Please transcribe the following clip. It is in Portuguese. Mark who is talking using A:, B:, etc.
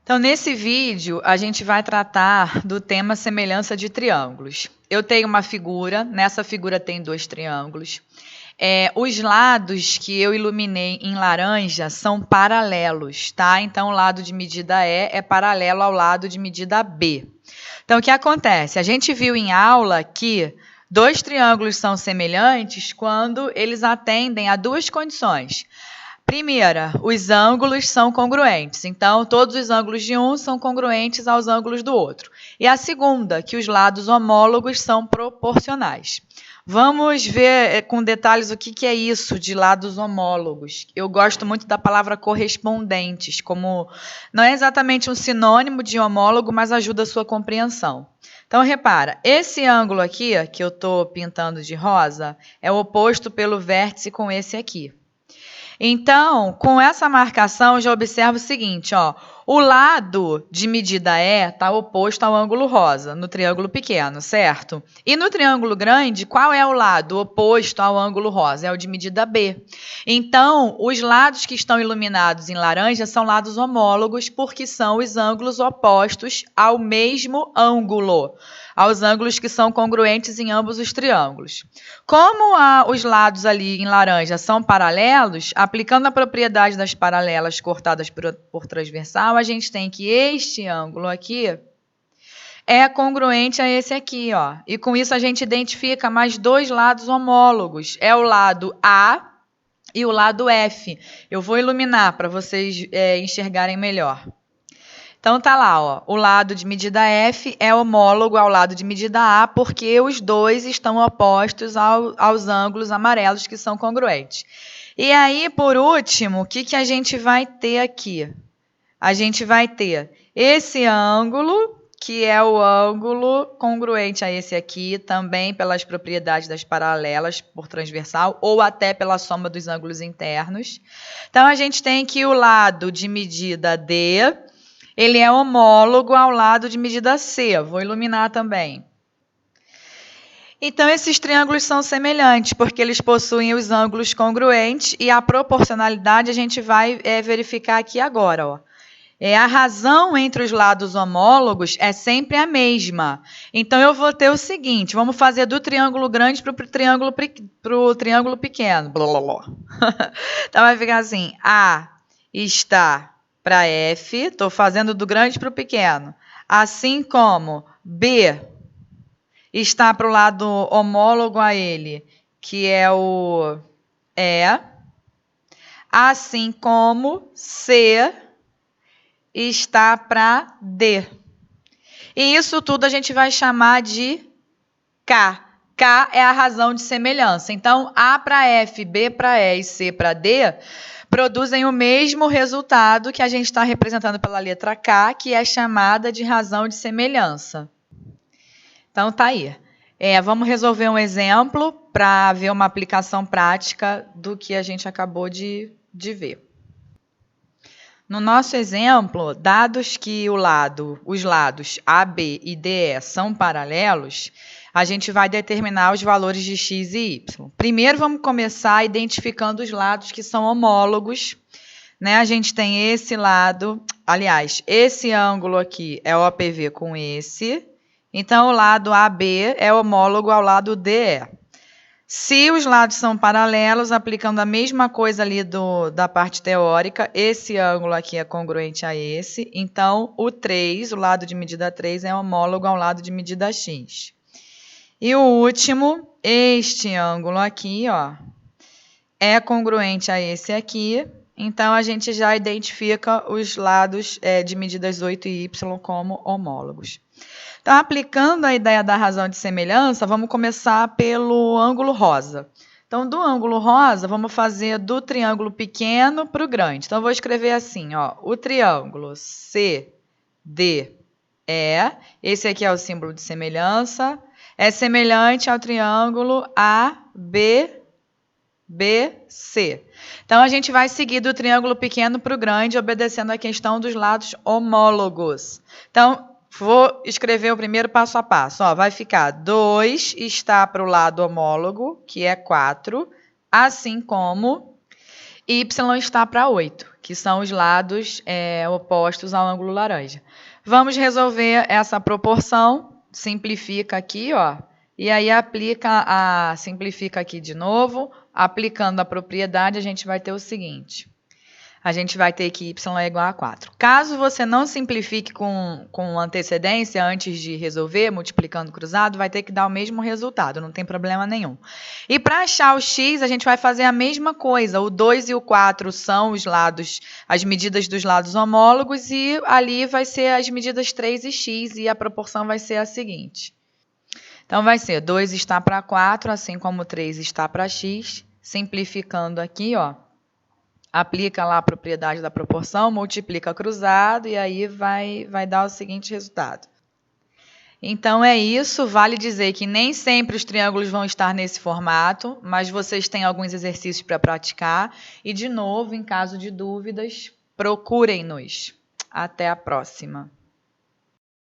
A: Então, nesse vídeo, a gente vai tratar do tema semelhança de triângulos. Eu tenho uma figura, nessa figura tem dois triângulos. Os lados que eu iluminei em laranja são paralelos, tá? Então, o lado de medida E é paralelo ao lado de medida B. Então, o que acontece? A gente viu em aula que dois triângulos são semelhantes quando eles atendem a duas condições. Primeira, os ângulos são congruentes. Então, todos os ângulos de um são congruentes aos ângulos do outro. E a segunda, que os lados homólogos são proporcionais. Vamos ver com detalhes o que é isso de lados homólogos. Eu gosto muito da palavra correspondentes, como não é exatamente um sinônimo de homólogo, mas ajuda a sua compreensão. Então, repara, esse ângulo aqui, que eu estou pintando de rosa, é oposto pelo vértice com esse aqui. Então, com essa marcação, eu já observo o seguinte, ó, o lado de medida E está oposto ao ângulo rosa, no triângulo pequeno, certo? E no triângulo grande, qual é o lado oposto ao ângulo rosa? É o de medida B. Então, os lados que estão iluminados em laranja são lados homólogos, porque são os ângulos opostos ao mesmo ângulo, aos ângulos que são congruentes em ambos os triângulos. Como os lados ali em laranja são paralelos, aplicando a propriedade das paralelas cortadas por transversal, a gente tem que este ângulo aqui é congruente a esse aqui, ó. E com isso a gente identifica mais dois lados homólogos. É o lado A e o lado F. Eu vou iluminar para vocês enxergarem melhor. Então, tá lá, ó, o lado de medida F é homólogo ao lado de medida A, porque os dois estão opostos aos ângulos amarelos que são congruentes. E aí, por último, o que a gente vai ter aqui? A gente vai ter esse ângulo, que é o ângulo congruente a esse aqui, também pelas propriedades das paralelas por transversal, ou até pela soma dos ângulos internos. Então, a gente tem que o lado de medida D, ele é homólogo ao lado de medida C. Vou iluminar também. Então, esses triângulos são semelhantes, porque eles possuem os ângulos congruentes e a proporcionalidade a gente vai verificar aqui agora, ó. A razão entre os lados homólogos é sempre a mesma. Então, eu vou ter o seguinte, vamos fazer do triângulo grande para o triângulo pequeno. Então, vai ficar assim, A está para F, estou fazendo do grande para o pequeno. Assim como B está para o lado homólogo a ele, que é o E. Assim como C está para D. E isso tudo a gente vai chamar de K. K é a razão de semelhança. Então, A para F, B para E e C para D produzem o mesmo resultado que a gente está representando pela letra K, que é chamada de razão de semelhança. Então, tá aí. Vamos resolver um exemplo para ver uma aplicação prática do que a gente acabou de ver. No nosso exemplo, dados que os lados AB e DE são paralelos, a gente vai determinar os valores de x e y. Primeiro, vamos começar identificando os lados que são homólogos, né? A gente tem esse lado, aliás, esse ângulo aqui é OPV com esse, então o lado AB é homólogo ao lado DE. Se os lados são paralelos, aplicando a mesma coisa ali da parte teórica, esse ângulo aqui é congruente a esse, então o 3, o lado de medida 3, é homólogo ao lado de medida x. E o último, este ângulo aqui, ó, é congruente a esse aqui, então a gente já identifica os lados de medidas 8 e y como homólogos. Então, aplicando a ideia da razão de semelhança, vamos começar pelo ângulo rosa. Então, do ângulo rosa, vamos fazer do triângulo pequeno para o grande. Então, eu vou escrever assim, ó, o triângulo CDE, esse aqui é o símbolo de semelhança, é semelhante ao triângulo ABBC. Então, a gente vai seguir do triângulo pequeno para o grande, obedecendo a questão dos lados homólogos. Então, vou escrever o primeiro passo a passo. Ó, vai ficar 2 está para o lado homólogo, que é 4, assim como y está para 8, que são os lados opostos ao ângulo laranja. Vamos resolver essa proporção, simplifica aqui, ó, e aí simplifica aqui de novo, aplicando a propriedade, a gente vai ter o seguinte. A gente vai ter que y é igual a 4. Caso você não simplifique com antecedência, antes de resolver, multiplicando cruzado, vai ter que dar o mesmo resultado, não tem problema nenhum. E para achar o x, a gente vai fazer a mesma coisa. O 2 e o 4 são os lados, as medidas dos lados homólogos, e ali vai ser as medidas 3 e x, e a proporção vai ser a seguinte. Então, vai ser 2 está para 4, assim como 3 está para x. Simplificando aqui, ó. Aplica lá a propriedade da proporção, multiplica cruzado e aí vai dar o seguinte resultado. Então é isso, vale dizer que nem sempre os triângulos vão estar nesse formato, mas vocês têm alguns exercícios para praticar. E, de novo, em caso de dúvidas, procurem-nos. Até a próxima.